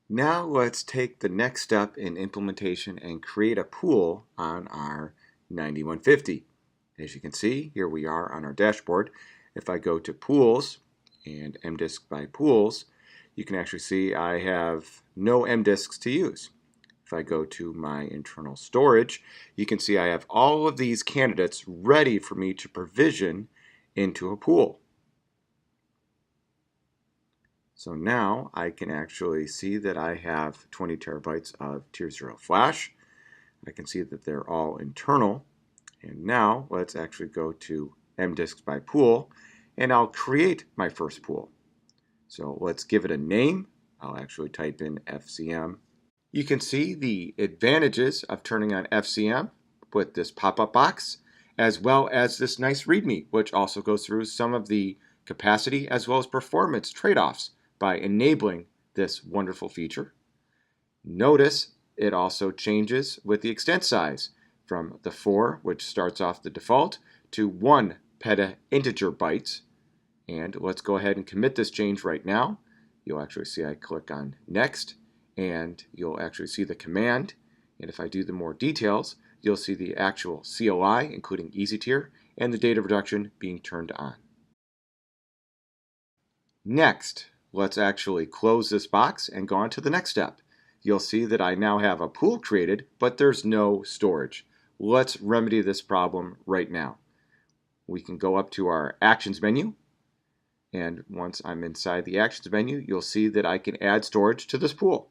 Now let's take the next step in implementation and create a pool on our 9150. As you can see, here we are on our dashboard. If I go to Pools and MDisk by Pools, you can actually see I have no MDisks to use. If I go to my internal storage, you can see I have all of these candidates ready for me to provision into a pool. So now I can actually see that I have 20 terabytes of Tier 0 flash. I can see that they're all internal. And now let's actually go to MDisks by pool, and I'll create my first pool. So let's give it a name. I'll actually type in FCM. You can see the advantages of turning on FCM with this pop-up box, as well as this nice README, which also goes through some of the capacity as well as performance trade-offs by enabling this wonderful feature. Notice it also changes with the extent size from the 4, which starts off the default, to 1 peta integer bytes. And let's go ahead and commit this change right now. You'll actually see I click on Next, and you'll actually see the command. And if I do the more details, you'll see the actual CLI, including easy tier, and the data reduction being turned on. Next, let's actually close this box and go on to the next step. You'll see that I now have a pool created, but there's no storage. Let's remedy this problem right now. We can go up to our Actions menu, and once I'm inside the Actions menu, you'll see that I can add storage to this pool.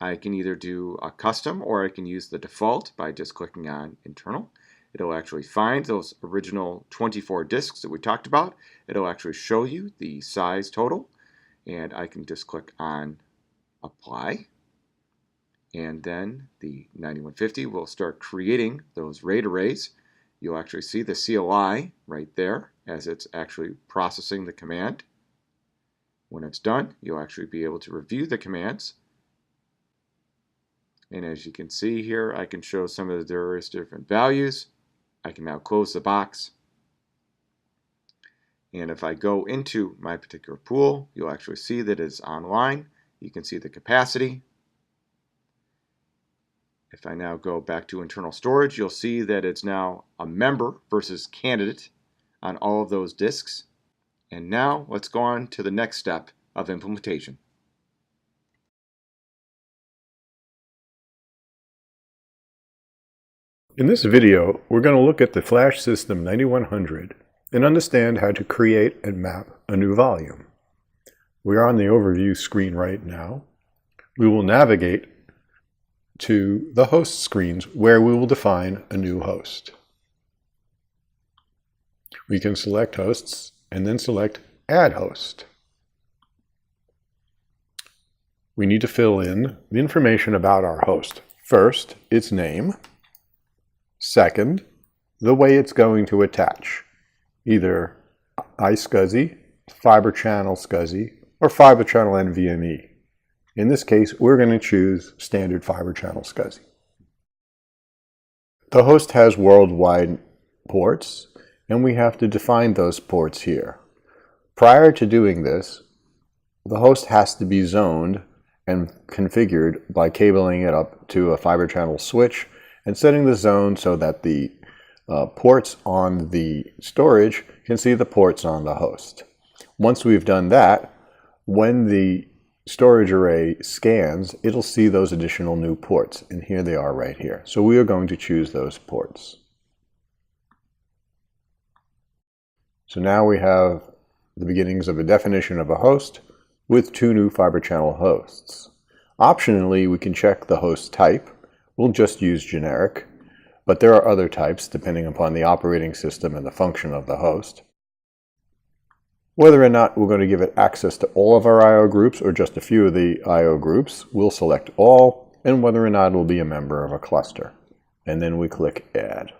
I can either do a custom or I can use the default by just clicking on Internal. It'll actually find those original 24 disks that we talked about. It'll actually show you the size total, and I can just click on Apply. And then the 9150 will start creating those RAID arrays. You'll actually see the CLI right there as it's actually processing the command. When it's done, you'll actually be able to review the commands. And as you can see here, I can show some of the various different values. I can now close the box. And if I go into my particular pool, you'll actually see that it's online. You can see the capacity. If I now go back to internal storage, you'll see that it's now a member versus candidate on all of those disks. And now let's go on to the next step of implementation. In this video, we're going to look at the FlashSystem 9100 and understand how to create and map a new volume. We are on the overview screen right now. We will navigate to the host screens where we will define a new host. We can select hosts and then select Add Host. We need to fill in the information about our host. First, its name. Second, the way it's going to attach, either iSCSI, Fiber Channel SCSI, or Fiber Channel NVMe. In this case, we're going to choose Standard Fiber Channel SCSI. The host has worldwide ports, and we have to define those ports here. Prior to doing this, the host has to be zoned and configured by cabling it up to a Fiber Channel switch and setting the zone so that the ports on the storage can see the ports on the host. Once we've done that, when the storage array scans, it'll see those additional new ports, and here they are right here. So we are going to choose those ports. So now we have the beginnings of a definition of a host with 2 new Fiber Channel hosts. Optionally, we can check the host type. We'll just use generic, but there are other types depending upon the operating system and the function of the host. Whether or not we're going to give it access to all of our I/O groups or just a few of the I/O groups, we'll select all, and whether or not it'll be a member of a cluster. And then we click Add.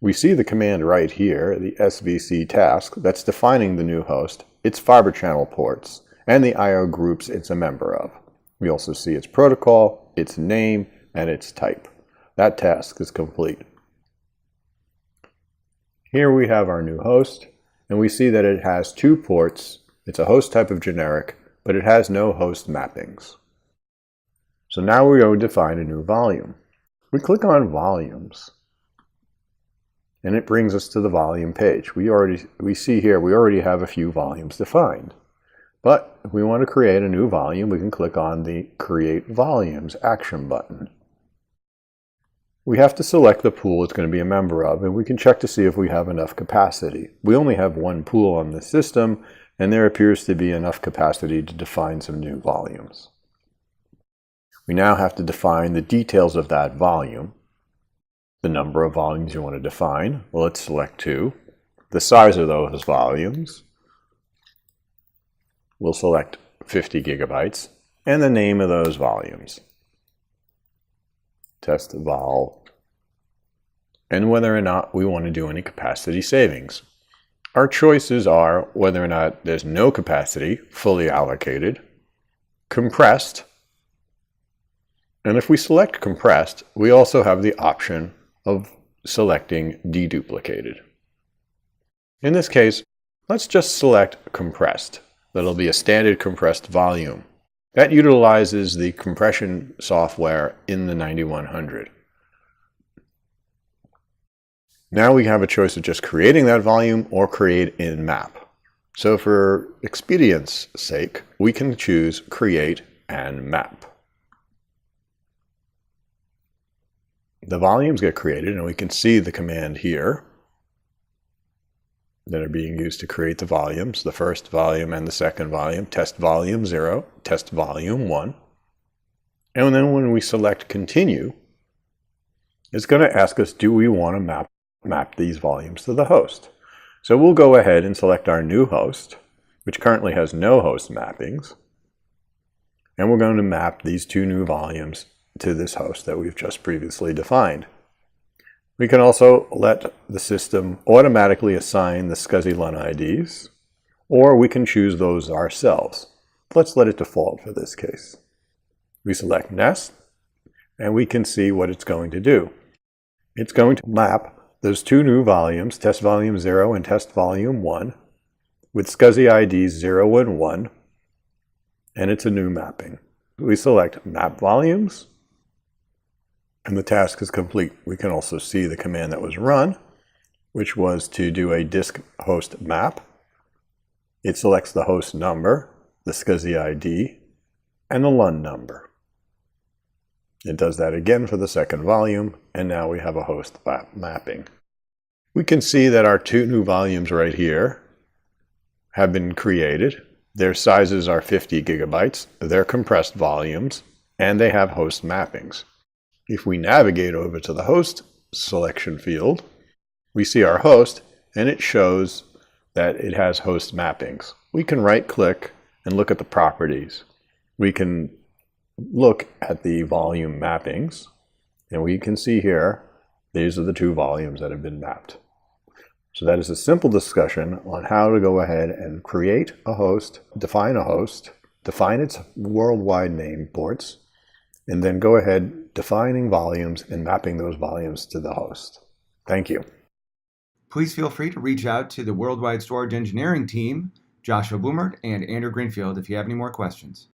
We see the command right here, the SVC task, that's defining the new host, its Fiber Channel ports, and the I/O groups it's a member of. We also see its protocol, its name, and its type. That task is complete. Here we have our new host, and we see that it has 2 ports. It's a host type of generic but it has no host mappings. So now we're going to define a new volume. We click on Volumes, and it brings us to the volume page. We see here we already have a few volumes defined. But if we want to create a new volume, we can click on the Create Volumes action button. We have to select the pool it's going to be a member of, and we can check to see if we have enough capacity. We only have one pool on the system, and there appears to be enough capacity to define some new volumes. We now have to define the details of that volume. The number of volumes you want to define. Well, let's select 2. The size of those volumes. We'll select 50 gigabytes. And the name of those volumes. Test vol. And whether or not we want to do any capacity savings. Our choices are whether or not there's no capacity, fully allocated, compressed, and if we select compressed, we also have the option of selecting deduplicated. In this case, let's just select compressed. That'll be a standard compressed volume. That utilizes the compression software in the 9100. Now we have a choice of just creating that volume or create in map. So for expedience sake, we can choose create and map. The volumes get created, and we can see the command here that are being used to create the volumes, the first volume and the second volume, test volume 0, test volume 1. And then when we select continue, it's going to ask us, do we want to map these volumes to the host? So we'll go ahead and select our new host, which currently has no host mappings. And we're going to map these 2 new volumes to this host that we've just previously defined. We can also let the system automatically assign the SCSI LUN IDs, or we can choose those ourselves. Let's let it default for this case. We select Nest, and we can see what it's going to do. It's going to map those 2 new volumes, test volume 0 and test volume 1, with SCSI IDs 0 and 1, and it's a new mapping. We select Map Volumes, and the task is complete. We can also see the command that was run, which was to do a disk host map. It selects the host number, the SCSI ID, and the LUN number. It does that again for the second volume, and now we have a host mapping. We can see that our 2 new volumes right here have been created. Their sizes are 50 gigabytes, they're compressed volumes, and they have host mappings. If we navigate over to the host selection field, we see our host, and it shows that it has host mappings. We can right-click and look at the properties. We can look at the volume mappings, and we can see here, these are the 2 volumes that have been mapped. So that is a simple discussion on how to go ahead and create a host, define its worldwide name ports, and then go ahead defining volumes and mapping those volumes to the host. Thank you. Please feel free to reach out to the Worldwide Storage Engineering team, Joshua Blumert and Andrew Greenfield, if you have any more questions.